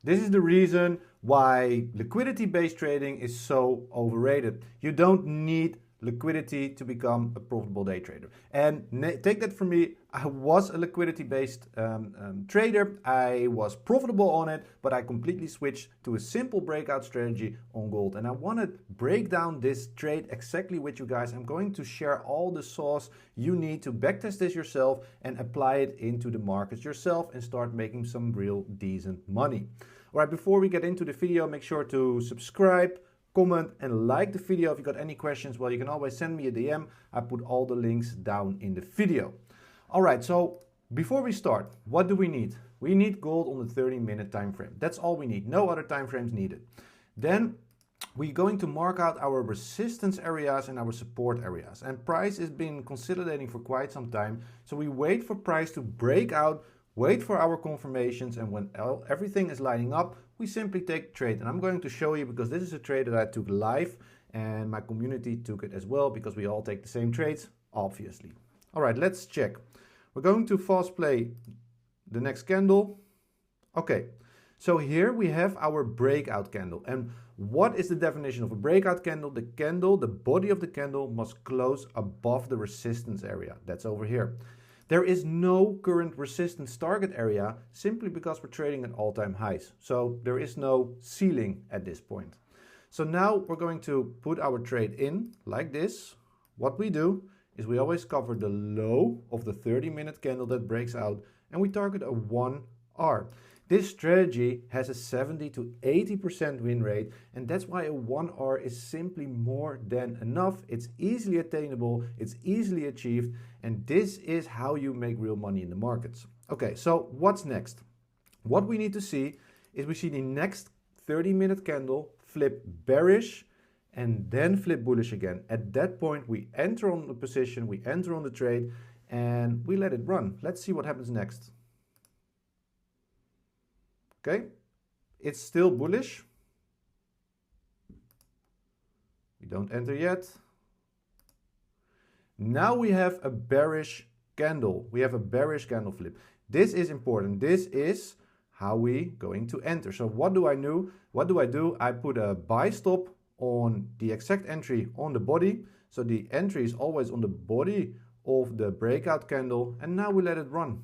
This is the reason why liquidity-based trading is so overrated. You don't need liquidity to become a profitable day trader. And take that from me, I was a liquidity-based trader. I was profitable on it, but I completely switched to a simple breakout strategy on gold. And I want to break down this trade exactly with you guys. I'm going to share all the sauce you need to backtest this yourself and apply it into the markets yourself and start making some real decent money. All right, before we get into the video, make sure to subscribe, comment and like the video. If you got any questions, well, you can always send me a DM. I put all the links down in the video. All right, so before we start, what do we need? We need gold on the 30-minute time frame. That's all we need. No other time frames needed. Then we're going to mark out our resistance areas and our support areas. And price has been consolidating for quite some time. So we wait for price to break out, wait for our confirmations, and when everything is lining up, we simply take trade. And I'm going to show you because this is a trade that I took live and my community took it as well because we all take the same trades, obviously. All right, let's check. We're going to fast play the next candle. Okay, so here we have our breakout candle. And what is the definition of a breakout candle? The body of the candle must close above the resistance area. That's over here. There is no current resistance target area simply because we're trading at all-time highs. So there is no ceiling at this point. So now we're going to put our trade in like this. What we do is we always cover the low of the 30-minute candle that breaks out and we target a 1R. This strategy has a 70 to 80% win rate, and that's why a 1R is simply more than enough. It's easily attainable, it's easily achieved, and this is how you make real money in the markets. Okay, so what's next? What we need to see is we see the next 30-minute candle flip bearish and then flip bullish again. At that point, we enter on the position, we enter on the trade, and we let it run. Let's see what happens next. Okay, it's still bullish. We don't enter yet. Now we have a bearish candle. We have a bearish candle flip. This is important. This is how we going to enter. So what do I do? What do I do? I put a buy stop on the exact entry on the body. So the entry is always on the body of the breakout candle. And now we let it run.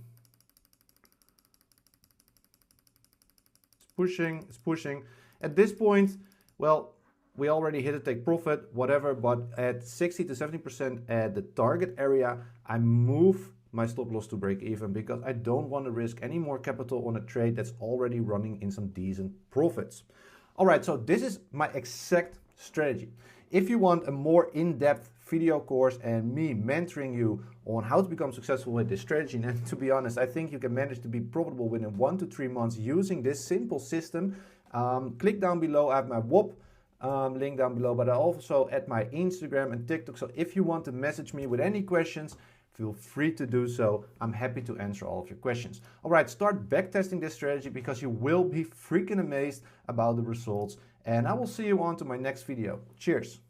It's pushing. At this point, well, we already hit a take profit, whatever, but at 60 to 70% at the target area, I move my stop loss to break even because I don't want to risk any more capital on a trade that's already running in some decent profits. All right, so this is my exact strategy. If you want a more in-depth video course and me mentoring you on how to become successful with this strategy, and to be honest, I think you can manage to be profitable within 1 to 3 months using this simple system. Click down below. I have my Whop link down below, but I also add my Instagram and TikTok. So if you want to message me with any questions, feel free to do so. I'm happy to answer all of your questions. All right, start backtesting this strategy because you will be freaking amazed about the results. And I will see you on to my next video. Cheers.